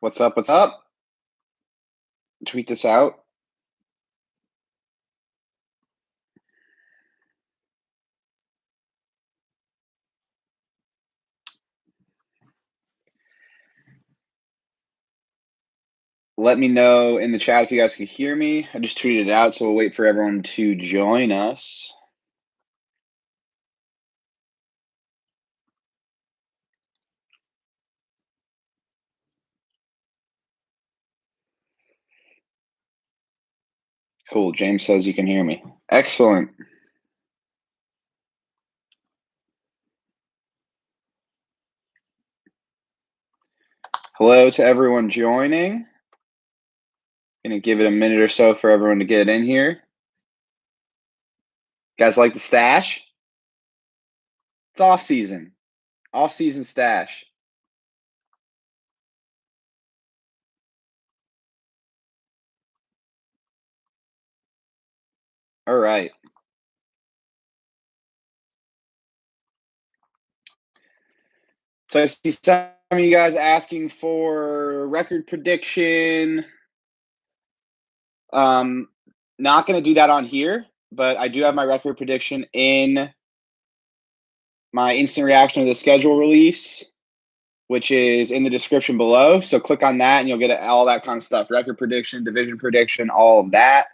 What's up? What's up? Tweet this out. Let me know in the chat if you guys can hear me. I just tweeted it out, so we'll wait for everyone to join us. Cool. James says you can hear me. Excellent. Hello to everyone joining. Gonna give it a minute or so for everyone to get in here. Guys like the stash? It's off season. Off season stash. All right. So I see some of you guys asking for record prediction. Not going to do that on here, but I do have my record prediction in my instant reaction to the schedule release, which is in the description below. So click on that and you'll get all that kind of stuff. Record prediction, division prediction, all of that.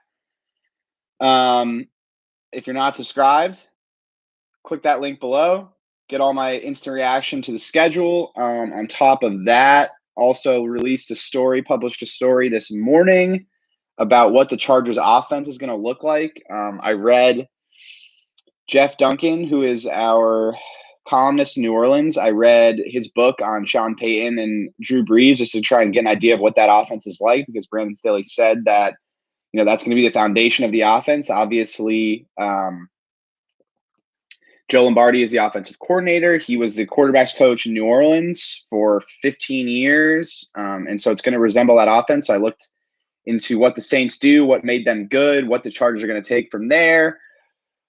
If you're not subscribed, click that link below. Get all my instant reaction to the schedule. On top of that, also published a story this morning about what the Chargers offense is going to look like. I read Jeff Duncan, who is our columnist in New Orleans. I read his book on Sean Payton and Drew Brees just to try and get an idea of what that offense is like, because Brandon Staley said that, that's going to be the foundation of the offense. Obviously, Joe Lombardi is the offensive coordinator. He was the quarterback's coach in New Orleans for 15 years. And so it's going to resemble that offense. So I looked into what the Saints do, what made them good, what the Chargers are going to take from there,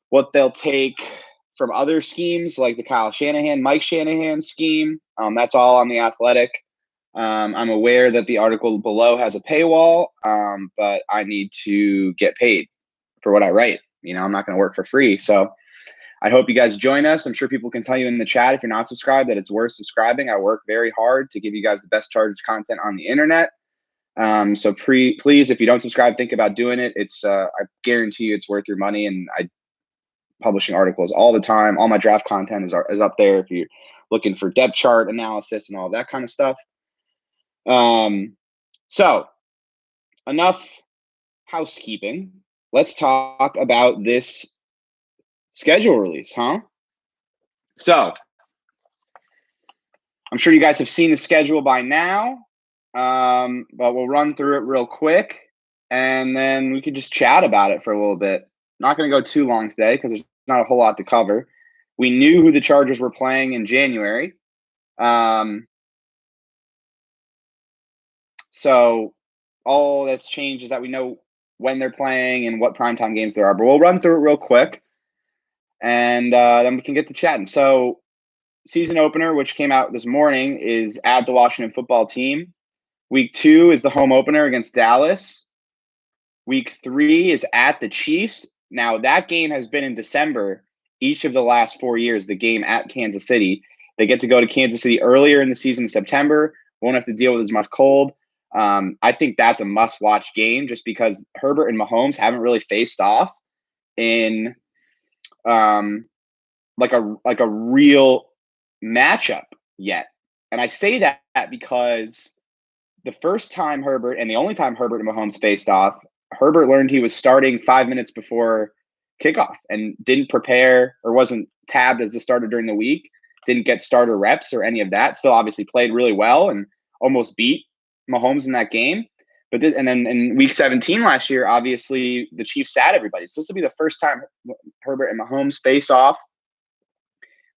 what they'll take from other schemes like the Mike Shanahan scheme. That's all on The Athletic. I'm aware that the article below has a paywall, but I need to get paid for what I write. I'm not going to work for free. So I hope you guys join us. I'm sure people can tell you in the chat, if you're not subscribed, that it's worth subscribing. I work very hard to give you guys the best Chargers content on the internet. So please, if you don't subscribe, think about doing it. I guarantee you it's worth your money. And I publishing articles all the time. All my draft content is up there if you're looking for depth chart analysis and all that kind of stuff. So enough housekeeping. Let's talk about this schedule release, huh? So I'm sure you guys have seen the schedule by now, but we'll run through it real quick, and then we could just chat about it for a little bit. Not going to go too long today because there's not a whole lot to cover. We knew who the Chargers were playing in January. So all that's changed is that we know when they're playing and what primetime games there are. But we'll run through it real quick, and then we can get to chatting. So season opener, which came out this morning, is at the Washington football team. Week 2 is the home opener against Dallas. Week 3 is at the Chiefs. Now, that game has been in December each of the last 4 years, the game at Kansas City. They get to go to Kansas City earlier in the season in September. Won't have to deal with as much cold. I think that's a must-watch game just because Herbert and Mahomes haven't really faced off in like a real matchup yet. And I say that because the first time Herbert, and the only time Herbert and Mahomes faced off, Herbert learned he was starting 5 minutes before kickoff and didn't prepare or wasn't tabbed as the starter during the week, didn't get starter reps or any of that. Still obviously played really well and almost beat Mahomes in that game. And then in week 17 last year, obviously the Chiefs sat everybody. So this will be the first time Herbert and Mahomes face off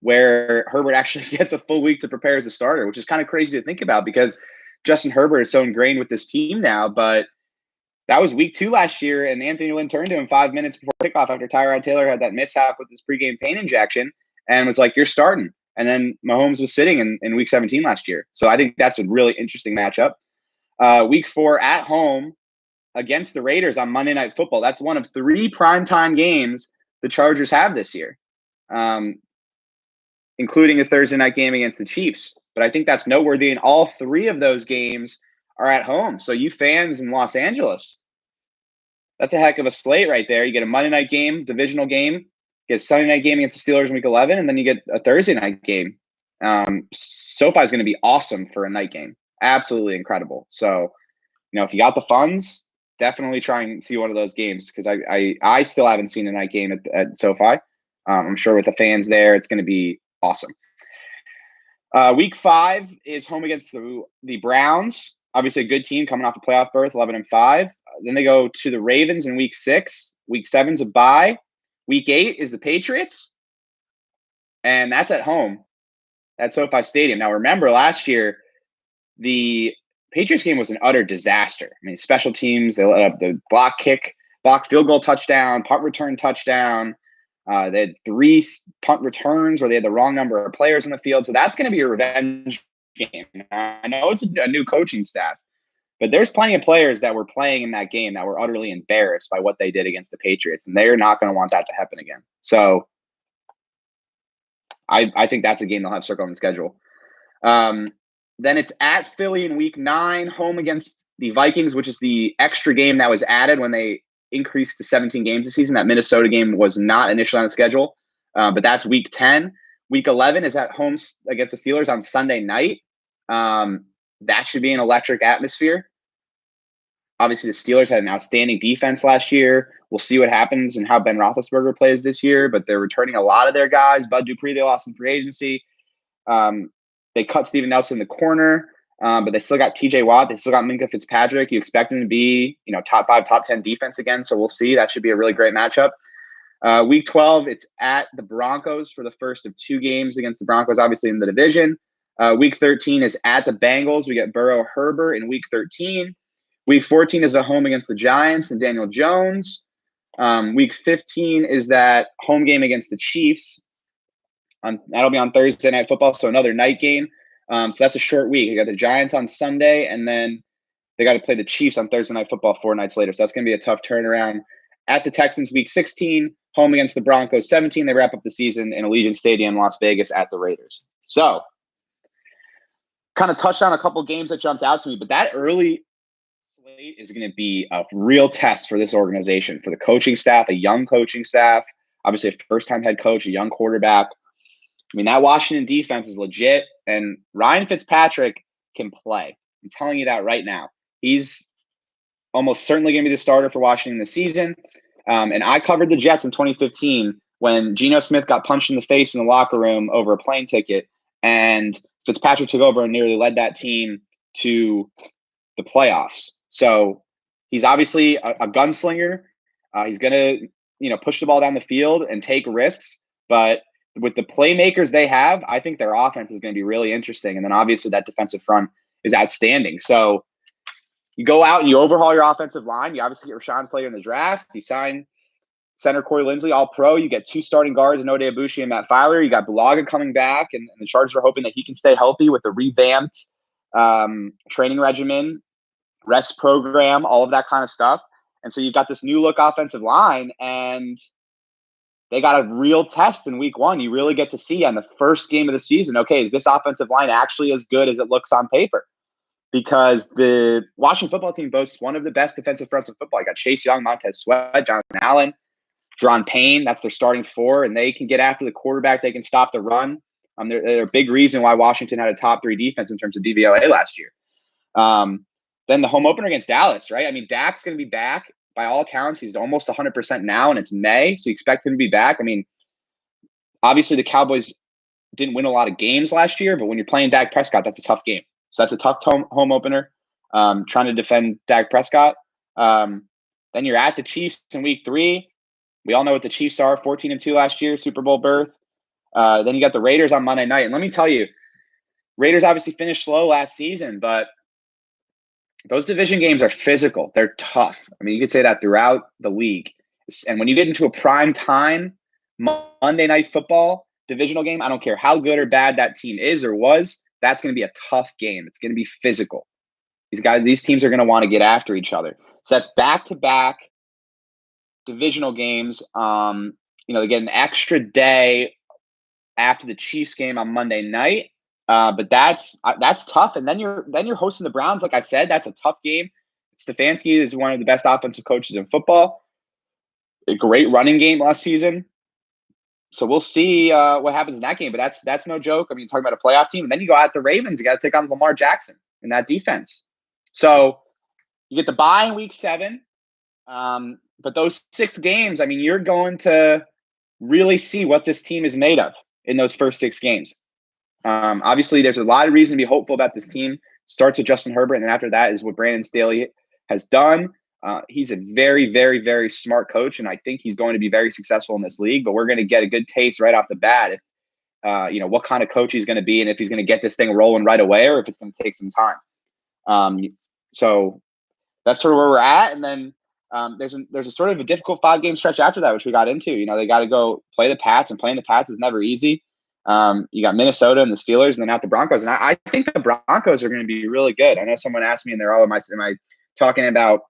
where Herbert actually gets a full week to prepare as a starter, which is kind of crazy to think about because Justin Herbert is so ingrained with this team now. But that was week 2 last year, and Anthony Lynn turned to him 5 minutes before kickoff after Tyrod Taylor had that mishap with his pregame pain injection and was like, you're starting. And then Mahomes was sitting in week 17 last year. So I think that's a really interesting matchup. Week 4 at home against the Raiders on Monday Night Football. That's one of 3 primetime games the Chargers have this year, including a Thursday night game against the Chiefs. But I think that's noteworthy, and all 3 of those games are at home. So you fans in Los Angeles, that's a heck of a slate right there. You get a Monday night game, divisional game, you get a Sunday night game against the Steelers in Week 11, and then you get a Thursday night game. SoFi is going to be awesome for a night game. Absolutely incredible. So, if you got the funds, definitely try and see one of those games, because I still haven't seen a night game at SoFi. I'm sure with the fans there, it's going to be awesome. Week 5 is home against the Browns. Obviously a good team coming off a playoff berth, 11-5. Then they go to the Ravens in week 6. Week 7's a bye. Week 8 is the Patriots. And that's at home at SoFi Stadium. Now, remember last year, the Patriots game was an utter disaster. I mean, special teams, they let up the block field goal touchdown, punt return touchdown. They had 3 punt returns where they had the wrong number of players in the field. So that's going to be a revenge game. I know it's a new coaching staff, but there's plenty of players that were playing in that game that were utterly embarrassed by what they did against the Patriots, and they're not going to want that to happen again. So I think that's a game they'll have circled on the schedule. Then it's at Philly in week 9, home against the Vikings, which is the extra game that was added when they increased to 17 games this season. That Minnesota game was not initially on the schedule, but that's week 10. Week 11 is at home against the Steelers on Sunday night. That should be an electric atmosphere. Obviously, the Steelers had an outstanding defense last year. We'll see what happens and how Ben Roethlisberger plays this year, but they're returning a lot of their guys. Bud Dupree, they lost in free agency. They cut Steven Nelson in the corner, but they still got TJ Watt. They still got Minkah Fitzpatrick. You expect them to be, top 5, top 10 defense again. So we'll see. That should be a really great matchup. Week 12, it's at the Broncos for the first of 2 games against the Broncos, obviously in the division. Week 13 is at the Bengals. We get Burrow, Herbert in week 13. Week 14 is at home against the Giants and Daniel Jones. Week 15 is that home game against the Chiefs. That'll be on Thursday Night Football, so another night game. So that's a short week. You got the Giants on Sunday, and then they got to play the Chiefs on Thursday Night Football 4 nights later. So that's going to be a tough turnaround. At the Texans, week 16, home against the Broncos. 17, they wrap up the season in Allegiant Stadium, Las Vegas, at the Raiders. So kind of touched on a couple games that jumped out to me, but that early slate is going to be a real test for this organization, for the coaching staff, a young coaching staff, obviously a first-time head coach, a young quarterback. I mean, that Washington defense is legit, and Ryan Fitzpatrick can play. I'm telling you that right now. He's almost certainly going to be the starter for Washington this season. And I covered the Jets in 2015 when Geno Smith got punched in the face in the locker room over a plane ticket, and Fitzpatrick took over and nearly led that team to the playoffs. So he's obviously a gunslinger. He's going to, push the ball down the field and take risks, but with the playmakers they have, I think their offense is going to be really interesting. And then obviously that defensive front is outstanding. So you go out and you overhaul your offensive line. You obviously get Rashawn Slater in the draft. You sign center Corey Linsley, all pro. You get 2 starting guards, Node Abushi and Matt Filer. You got Bulaga coming back, and the Chargers are hoping that he can stay healthy with a revamped training regimen, rest program, all of that kind of stuff. And so you've got this new look offensive line, and they got a real test in week 1. You really get to see on the first game of the season, okay, is this offensive line actually as good as it looks on paper? Because the Washington football team boasts one of the best defensive fronts in football. You got Chase Young, Montez Sweat, Jonathan Allen, Deron Payne. That's their starting 4, and they can get after the quarterback. They can stop the run. They're a big reason why Washington had a top 3 defense in terms of DVOA last year. Then the home opener against Dallas, right? I mean, Dak's going to be back. By all accounts, he's almost 100% now, and it's May, so you expect him to be back. I mean, obviously the Cowboys didn't win a lot of games last year, but when you're playing Dak Prescott, that's a tough game. So that's a tough home opener, trying to defend Dak Prescott. Then you're at the Chiefs in week 3. We all know what the Chiefs are, 14-2 last year, Super Bowl berth. Then you got the Raiders on Monday night. And let me tell you, Raiders obviously finished slow last season, but those division games are physical. They're tough. I mean, you could say that throughout the league. And when you get into a prime time Monday Night Football divisional game, I don't care how good or bad that team is or was, that's going to be a tough game. It's going to be physical. These teams are going to want to get after each other. So that's back-to-back divisional games. They get an extra day after the Chiefs game on Monday night. But that's tough. And then you're hosting the Browns. Like I said, that's a tough game. Stefanski is one of the best offensive coaches in football. A great running game last season. So we'll see what happens in that game. But that's no joke. I mean, talking about a playoff team. And then you go out the Ravens. You got to take on Lamar Jackson in that defense. So you get the bye in week 7. But those 6 games, I mean, you're going to really see what this team is made of in those first 6 games. Obviously, there's a lot of reason to be hopeful about this team. Starts with Justin Herbert, and then after that is what Brandon Staley has done. He's a very, very, very smart coach, and I think he's going to be very successful in this league. But we're going to get a good taste right off the bat if what kind of coach he's going to be, and if he's going to get this thing rolling right away, or if it's going to take some time. So that's sort of where we're at, and then there's a sort of a difficult 5-game stretch after that, which we got into. They got to go play the Pats, and playing the Pats is never easy. You got Minnesota and the Steelers, and then out the Broncos. And I think the Broncos are going to be really good. I know someone asked me, and they're all, am I talking about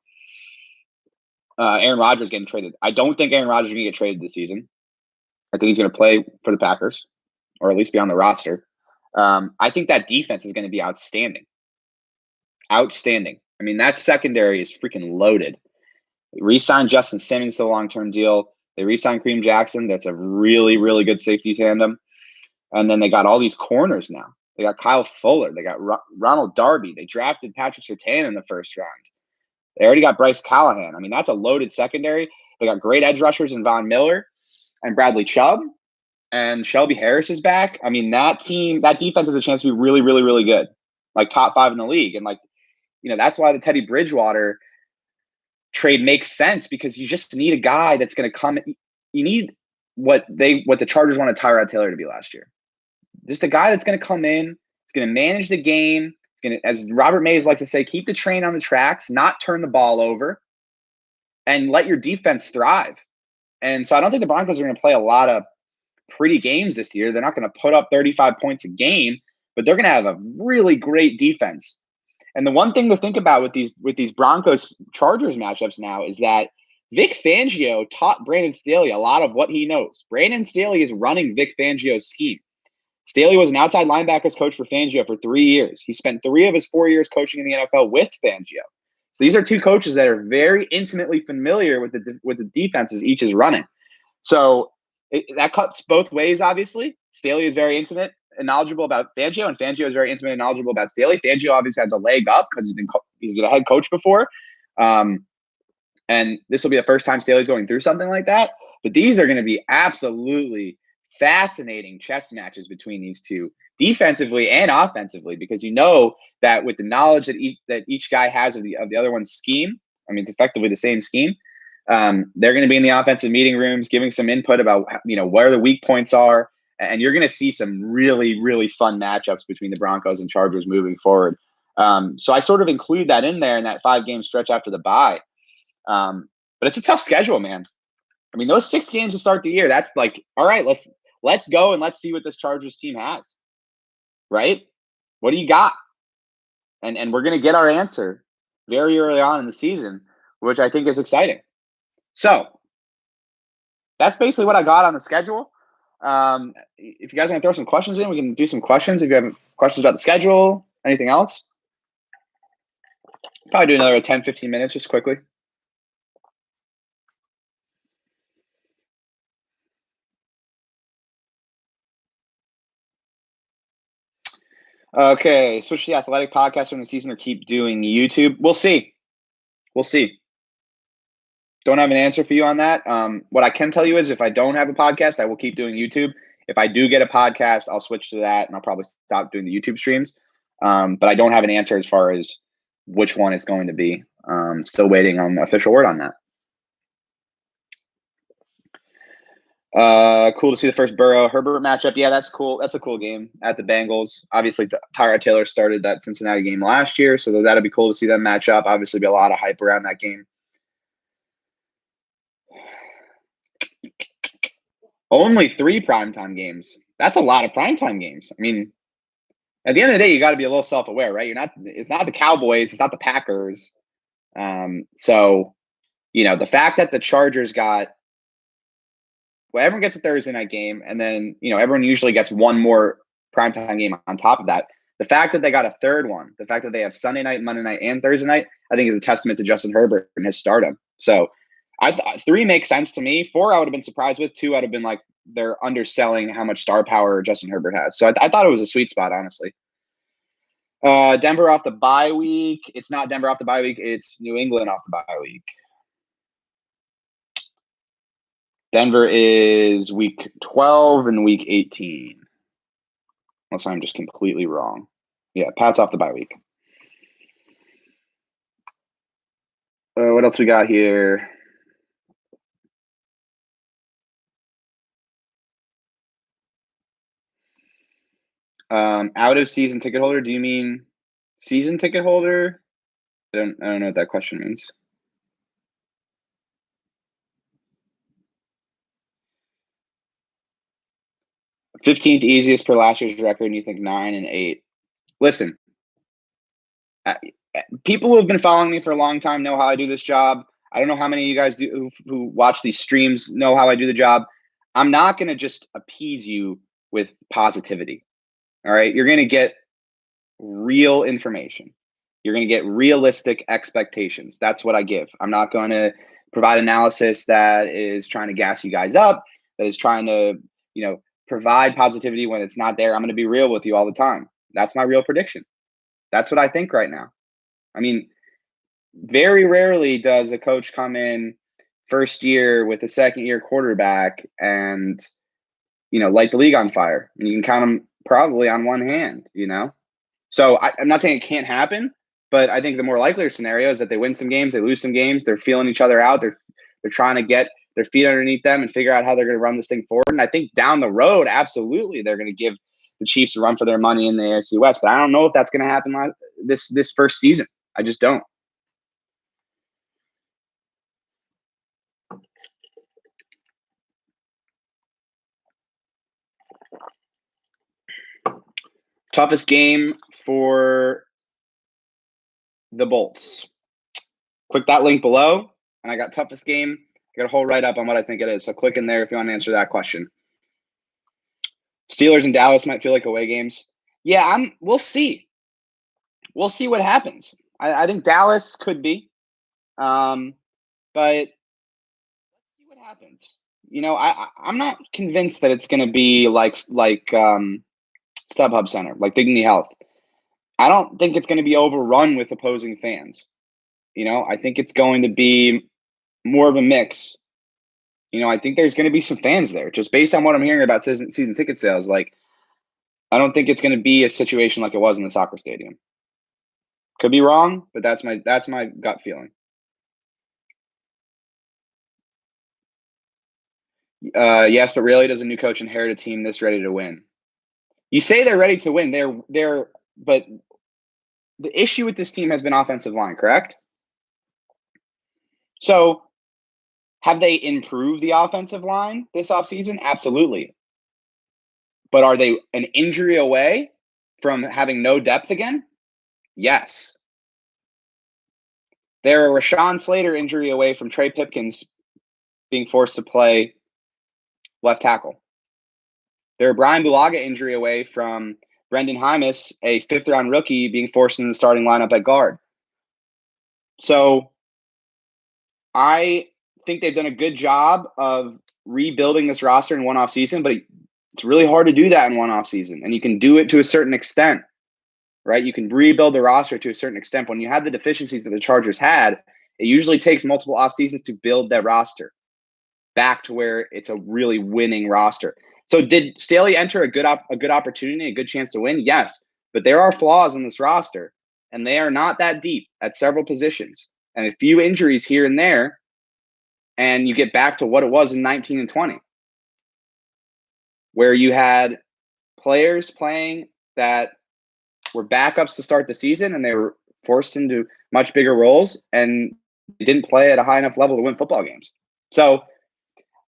Aaron Rodgers getting traded? I don't think Aaron Rodgers is going to get traded this season. I think he's going to play for the Packers, or at least be on the roster. I think that defense is going to be outstanding. Outstanding. I mean, that secondary is freaking loaded. They re-signed Justin Simmons to a long-term deal. They re-signed Kareem Jackson. That's a really, really good safety tandem. And then they got all these corners now. They got Kyle Fuller. They got Ronald Darby. They drafted Patrick Surtain in the first round. They already got Bryce Callahan. I mean, that's a loaded secondary. They got great edge rushers in Von Miller and Bradley Chubb. And Shelby Harris is back. I mean, that defense has a chance to be really, really, really good. Like top 5 in the league. And that's why the Teddy Bridgewater trade makes sense, because you just need a guy that's going to come. You need what the Chargers wanted Tyrod Taylor to be last year. Just a guy that's going to come in. It's going to manage the game. It's going to, as Robert Mays likes to say, keep the train on the tracks, not turn the ball over, and let your defense thrive. And so I don't think the Broncos are going to play a lot of pretty games this year. They're not going to put up 35 points a game, but they're going to have a really great defense. And the one thing to think about with these Broncos Chargers matchups now is that Vic Fangio taught Brandon Staley a lot of what he knows. Brandon Staley is running Vic Fangio's scheme. Staley was an outside linebackers coach for Fangio for 3 years. He spent 3 of his 4 years coaching in the NFL with Fangio. So these are 2 coaches that are very intimately familiar with the defenses each is running. So that cuts both ways, obviously. Staley is very intimate and knowledgeable about Fangio, and Fangio is very intimate and knowledgeable about Staley. Fangio obviously has a leg up because he's been a head coach before. And this will be the first time Staley's going through something like that. But these are going to be absolutely fascinating chess matches between these two, defensively and offensively, because that with the knowledge that each guy has of the other one's scheme, I mean, it's effectively the same scheme. They're going to be in the offensive meeting rooms giving some input about where the weak points are, and you're going to see some really, really fun matchups between the Broncos and Chargers moving forward. So I sort of include that in there in that 5-game stretch after the bye. But it's a tough schedule, man. I mean, those 6 games to start the year, that's like, all right, let's go and let's see what this Chargers team has, right? What do you got? And we're going to get our answer very early on in the season, which I think is exciting. So that's basically what I got on the schedule. If you guys want to throw some questions in, we can do some questions. If you have questions about the schedule, anything else, probably do another 10, 15 minutes just quickly. Okay, switch to the Athletic podcast during the season or keep doing YouTube. We'll see. Don't have an answer for you on that. What I can tell you is if I don't have a podcast, I will keep doing YouTube. If I do get a podcast, I'll switch to that, and I'll probably stop doing the YouTube streams. But I don't have an answer as far as which one it's going to be. Still waiting on the official word on that. Cool to see the first Burrow-Herbert matchup. Yeah, that's cool. That's a cool game at the Bengals. Obviously, Tyrod Taylor started that Cincinnati game last year, so that'll be cool to see them match up. Obviously, be a lot of hype around that game. Only 3 primetime games. That's a lot of primetime games. I mean, At the end of the day, you got to be a little self-aware, right? It's not the Cowboys, it's not the Packers. So, the fact that the Chargers got, well, everyone gets a Thursday night game, and then, everyone usually gets one more primetime game on top of that. The fact that they got a third one, the fact that they have Sunday night, Monday night, and Thursday night, I think is a testament to Justin Herbert and his stardom. So, I thought 3 makes sense to me. 4, I would have been surprised with. 2, I'd have been like, they're underselling how much star power Justin Herbert has. So I thought it was a sweet spot, honestly. Denver off the bye week. It's not Denver off the bye week. It's New England off the bye week. Denver is week 12 and week 18. Unless I'm just completely wrong. Yeah, Pat's off the bye week. What else we got here? Out of season ticket holder. Do you mean season ticket holder? I don't know what that question means. 15th easiest per last year's record, and you think 9 and 8. Listen, people who have been following me for a long time know how I do this job. I don't know how many of you guys do who watch these streams know how I do the job. I'm not going to just appease you with positivity. All right. You're going to get real information. You're going to get realistic expectations. That's what I give. I'm not going to provide analysis that is trying to gas you guys up, that is trying to, provide positivity when it's not there. I'm going to be real with you all the time. That's my real prediction. That's what I think right now. I mean, very rarely does a coach come in first year with a second year quarterback and, light the league on fire. And you can count them probably on one hand, So I'm not saying it can't happen, but I think the more likely scenario is that they win some games, they lose some games, they're feeling each other out, they're trying to get their feet underneath them and figure out how they're going to run this thing forward. And I think down the road, absolutely, they're going to give the Chiefs a run for their money in the AFC West. But I don't know if that's going to happen this first season. I just don't. Toughest game for the Bolts. Click that link below, and I got toughest game. I got a whole write-up on what I think it is. So click in there if you want to answer that question. Steelers and Dallas might feel like away games. Yeah, we'll see. We'll see what happens. I think Dallas could be. But let's see what happens. I'm not convinced that it's going to be like StubHub Center, like Dignity Health. I don't think it's going to be overrun with opposing fans. I think it's going to be more of a mix. I think there's going to be some fans there, just based on what I'm hearing about season ticket sales. Like, I don't think it's going to be a situation like it was in the soccer stadium. Could be wrong, but that's my gut feeling. Yes, but really, does a new coach inherit a team this ready to win? You say they're ready to win. But the issue with this team has been offensive line, correct? So, have they improved the offensive line this offseason? Absolutely. But are they an injury away from having no depth again? Yes. They're a Rashawn Slater injury away from Trey Pipkins being forced to play left tackle. They're a Brian Bulaga injury away from Brendan Hymas, a fifth-round rookie, being forced into the starting lineup at guard. So I think they've done a good job of rebuilding this roster in one off season, but it's really hard to do that in one off season. And you can do it to a certain extent, right? You can rebuild the roster to a certain extent. When you have the deficiencies that the Chargers had, it usually takes multiple off seasons to build that roster back to where it's a really winning roster. So did Staley enter a good opportunity, a good chance to win? Yes, but there are flaws in this roster, and they are not that deep at several positions. And a few injuries here and there, and you get back to what it was in 19 and 20, where you had players playing that were backups to start the season, and they were forced into much bigger roles, and they didn't play at a high enough level to win football games. So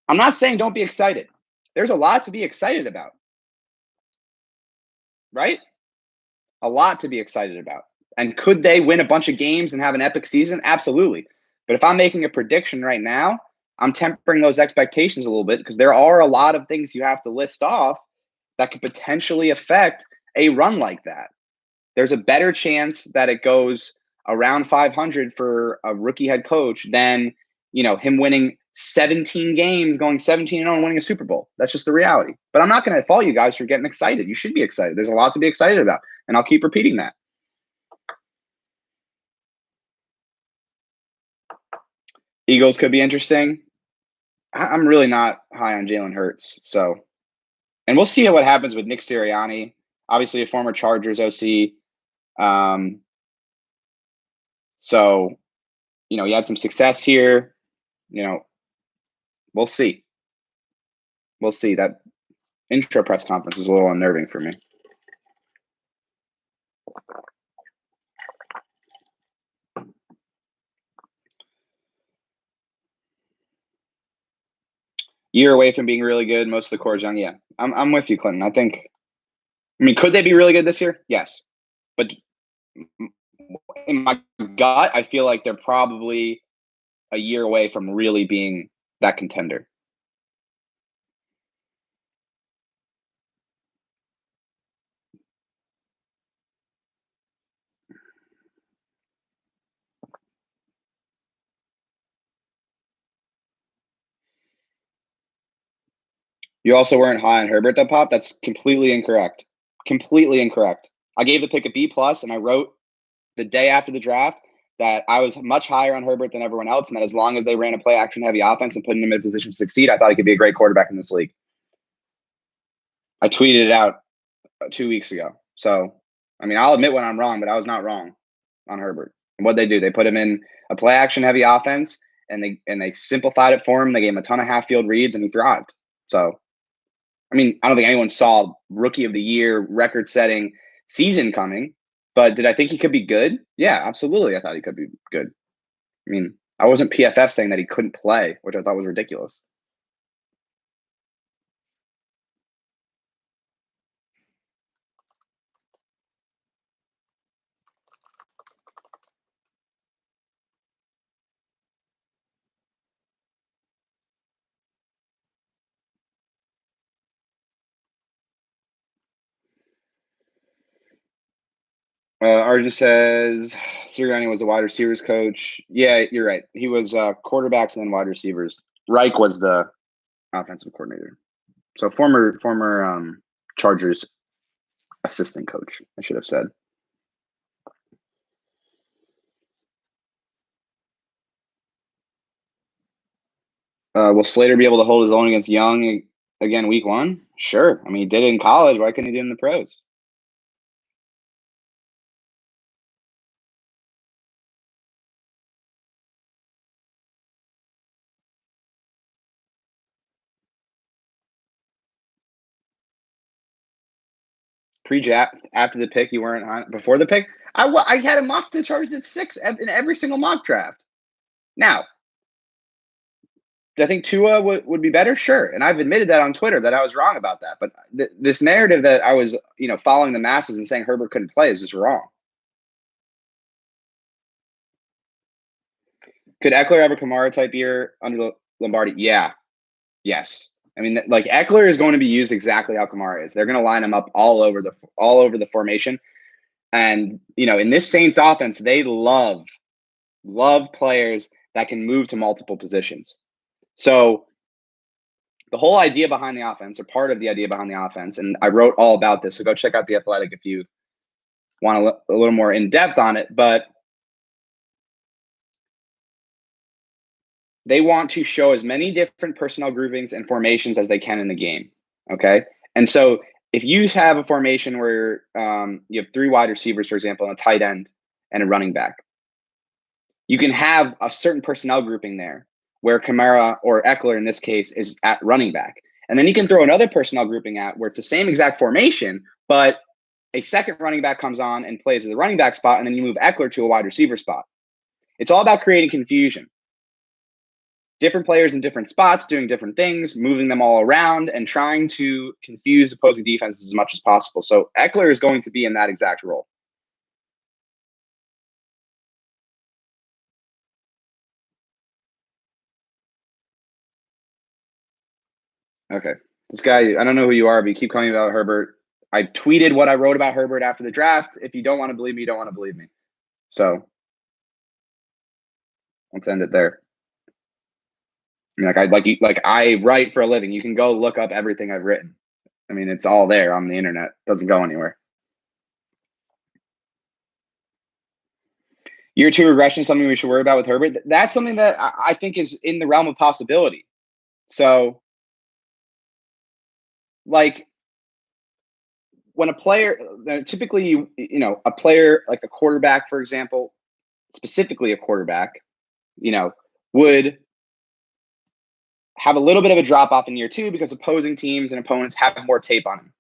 I'm not saying don't be excited. There's a lot to be excited about, right? A lot to be excited about. And could they win a bunch of games and have an epic season? Absolutely. But if I'm making a prediction right now, I'm tempering those expectations a little bit because there are a lot of things you have to list off that could potentially affect a run like that. There's a better chance that it goes around 500 for a rookie head coach than, him winning 17 games, going 17-0 and winning a Super Bowl. That's just the reality. But I'm not going to fault you guys for getting excited. You should be excited. There's a lot to be excited about, and I'll keep repeating that. Eagles could be interesting. I'm really not high on Jalen Hurts. So, and we'll see what happens with Nick Sirianni, obviously a former Chargers OC. So, he had some success here. We'll see. We'll see. That intro press conference was a little unnerving for me. Year away from being really good. Most of the core is young. Yeah, I'm with you, Clinton. Could they be really good this year? Yes. But in my gut, I feel like they're probably a year away from really being that contender. You also weren't high on Herbert, though, Pop. That's completely incorrect. Completely incorrect. I gave the pick a B+, and I wrote the day after the draft that I was much higher on Herbert than everyone else, and that as long as they ran a play-action-heavy offense and put him in a position to succeed, I thought he could be a great quarterback in this league. I tweeted it out 2 weeks ago. So, I'll admit when I'm wrong, but I was not wrong on Herbert. And what they do, they put him in a play-action-heavy offense, and they simplified it for him. They gave him a ton of half-field reads, and he thrived. So, I don't think anyone saw Rookie of the Year, record-setting season coming. But did I think he could be good? Yeah, absolutely. I thought he could be good. I wasn't PFF saying that he couldn't play, which I thought was ridiculous. Arjun says Sirianni was a wide receivers coach. Yeah, you're right. He was quarterbacks and then wide receivers. Reich was the offensive coordinator. So former Chargers assistant coach, I should have said. Will Slater be able to hold his own against Young again week 1? Sure. He did it in college. Why couldn't he do it in the pros? Pre-draft, after the pick, you weren't on before the pick. I had a mock the Chargers at 6 in every single mock draft. Now, do I think Tua would be better? Sure, and I've admitted that on Twitter that I was wrong about that. But this narrative that I was, following the masses and saying Herbert couldn't play is just wrong. Could Eckler have a Kamara type year under Lombardi? Yeah, yes. Eckler is going to be used exactly how Kamara is. They're going to line him up all over the formation. And, in this Saints offense, they love players that can move to multiple positions. So the whole idea behind the offense, or part of the idea behind the offense, and I wrote all about this, so go check out The Athletic if you want a little more in depth on it. But they want to show as many different personnel groupings and formations as they can in the game. Okay. And so if you have a formation where you have 3 wide receivers, for example, and a tight end and a running back, you can have a certain personnel grouping there where Kamara or Eckler in this case is at running back. And then you can throw another personnel grouping out where it's the same exact formation, but a second running back comes on and plays as the running back spot, and then you move Eckler to a wide receiver spot. It's all about creating confusion. Different players in different spots doing different things, moving them all around and trying to confuse opposing defenses as much as possible. So Eckler is going to be in that exact role. Okay. This guy, I don't know who you are, but you keep calling me about Herbert. I tweeted what I wrote about Herbert after the draft. If you don't want to believe me, you don't want to believe me. So let's end it there. I mean, I write for a living. You can go look up everything I've written. I mean, it's all there on the internet. It doesn't go anywhere. Year two regression is something we should worry about with Herbert. That's something that I think is in the realm of possibility. So, like, when a player, typically, a player like a quarterback, for example, specifically a quarterback, would have a little bit of a drop off in year two because opposing teams and opponents have more tape on him.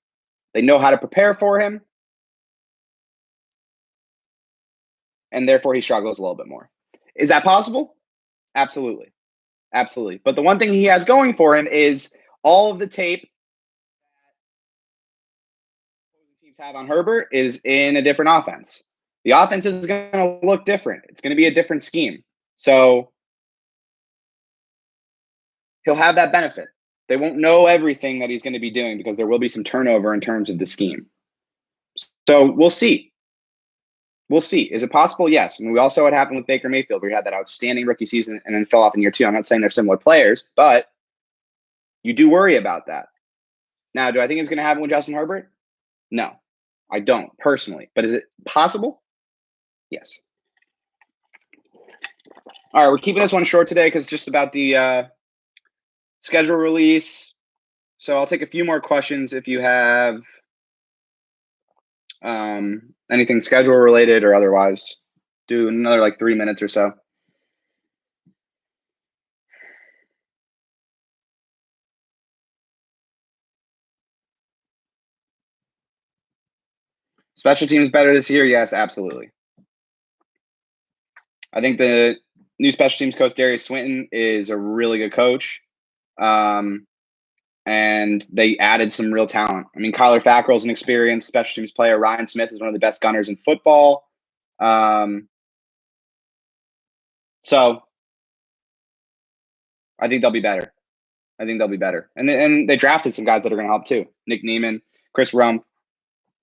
They know how to prepare for him, and therefore he struggles a little bit more. Is that possible? Absolutely. Absolutely. But the one thing he has going for him is all of the tape that teams have on Herbert is in a different offense. The offense is going to look different. It's going to be a different scheme. So he'll have that benefit. They won't know everything that he's going to be doing because there will be some turnover in terms of the scheme. So we'll see. We'll see. Is it possible? Yes. I mean, we also saw what happened with Baker Mayfield, where he had that outstanding rookie season and then fell off in year two. I'm not saying they're similar players, but you do worry about that. Now, do I think it's going to happen with Justin Herbert? No, I don't personally. But is it possible? Yes. All right, we're keeping this one short today because it's just about the schedule release. So I'll take a few more questions if you have anything schedule related or otherwise. Do another 3 minutes or so. Special teams better this year? Yes, absolutely. I think the new special teams coach, Darius Swinton, is a really good coach. And they added some real talent. I mean, Kyler Fackrell is an experienced special teams player. Ryan Smith is one of the best gunners in football. So I think they'll be better. And they drafted some guys that are going to help too. Nick Niemann, Chris Rumph,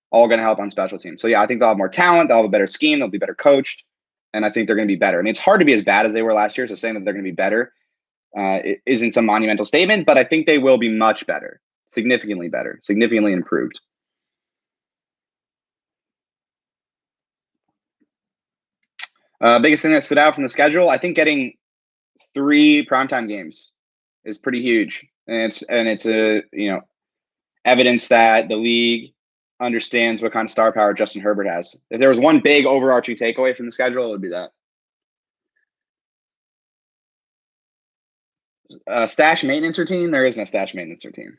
all going to help on special teams. So yeah, I think they'll have more talent. They'll have a better scheme. They'll be better coached. And I think they're going to be better. I mean, it's hard to be as bad as they were last year. So saying that they're going to be better it isn't some monumental statement, but I think they will be much better, significantly improved. Biggest thing that stood out from the schedule, I think getting 3 primetime games is pretty huge, and it's a evidence that the league understands what kind of star power Justin Herbert has. If there was one big overarching takeaway from the schedule, it would be that. Stash maintenance routine? There is no stash maintenance routine.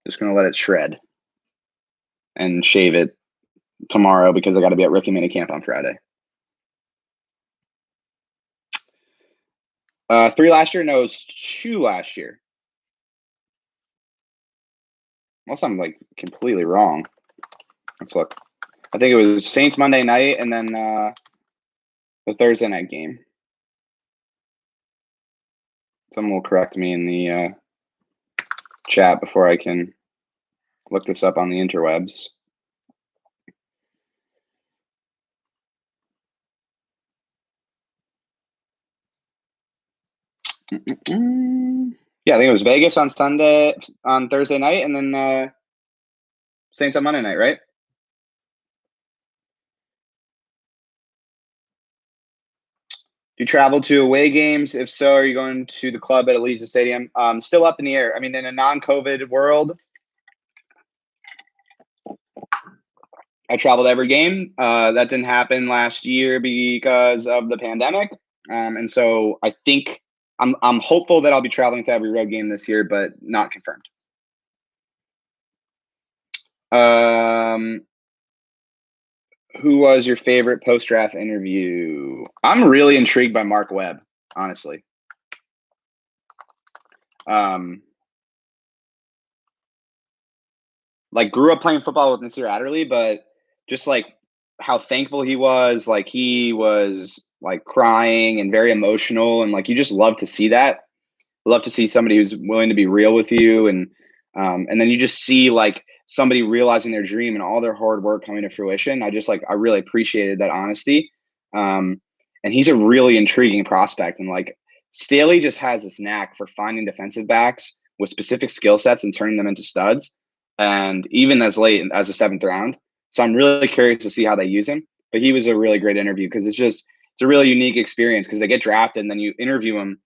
Just going to let it shred and shave it tomorrow because I got to be at rookie minicamp on Friday. 3 last year? No, it was 2 last year. Unless I'm completely wrong. Let's look. I think it was Saints Monday night and then the Thursday night game. Someone will correct me in the chat before I can look this up on the interwebs. Yeah, I think it was Vegas on Thursday night, and then Saints on Monday night, right? Do you travel to away games? If so, are you going to the club at Allegiant Stadium? Still up in the air. I mean, in a non-COVID world, I traveled every game. That didn't happen last year because of the pandemic, and so I think I'm hopeful that I'll be traveling to every road game this year, but not confirmed. Who was your favorite post-draft interview? I'm really intrigued by Mark Webb, honestly. Grew up playing football with Nasir Adderley, but just how thankful he was. He was crying and very emotional, and you just love to see that. Love to see somebody who's willing to be real with you, and And then you just see like somebody realizing their dream and all their hard work coming to fruition. I really appreciated that honesty. And he's a really intriguing prospect. And like Staley just has this knack for finding defensive backs with specific skill sets and turning them into studs. And even as late as the 7th round. So I'm really curious to see how they use him. But he was a really great interview because it's a really unique experience because they get drafted and then you interview him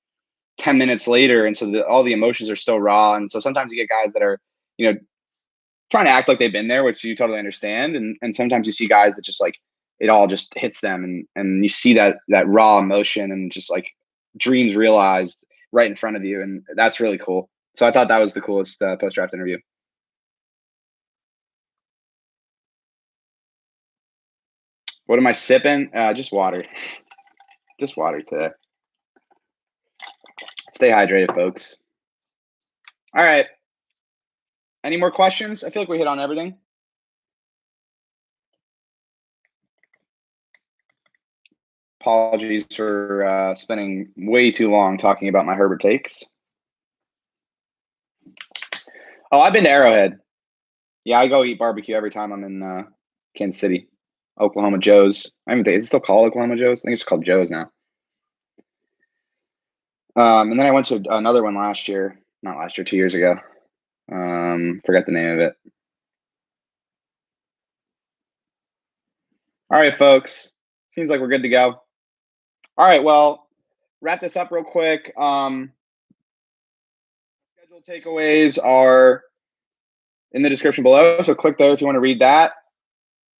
10 minutes later. And so all the emotions are still raw. And so sometimes you get guys that are, trying to act like they've been there, which you totally understand. And sometimes you see guys that just like, it all just hits them and you see that raw emotion and just like dreams realized right in front of you. And that's really cool. So I thought that was the coolest post-draft interview. What am I sipping? Just water. Just water today. Stay hydrated, folks. All right. Any more questions? I feel like we hit on everything. Apologies for spending way too long talking about my Herbert takes. Oh, I've been to Arrowhead. Yeah, I go eat barbecue every time I'm in Kansas City. Oklahoma Joe's. I even think, is it still called Oklahoma Joe's? I think it's called Joe's now. And then I went to another one last year. Not last year, 2 years ago. Forgot the name of it. All right, folks. Seems like we're good to go. All right, well, wrap this up real quick. Schedule takeaways are in the description below, so click there if you want to read that.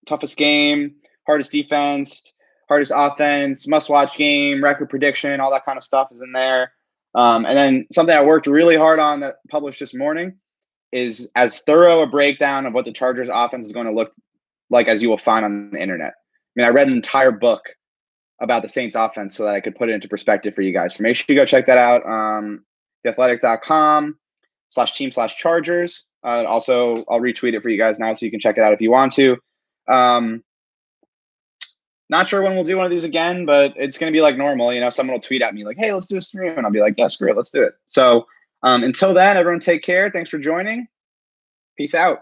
Toughest game, hardest defense, hardest offense, must-watch game, record prediction, all that kind of stuff is in there. And then something I worked really hard on that published this morning is as thorough a breakdown of what the Chargers offense is going to look like as you will find on the internet. I mean, I read an entire book about the Saints offense so that I could put it into perspective for you guys. So make sure you go check that out. theathletic.com/team/Chargers. Also, I'll retweet it for you guys now so you can check it out if you want to. Not sure when we'll do one of these again, but it's going to be like normal. Someone will tweet at me like, hey, let's do a stream. And I'll be like, yeah, screw it. Let's do it. So until then, everyone take care. Thanks for joining. Peace out.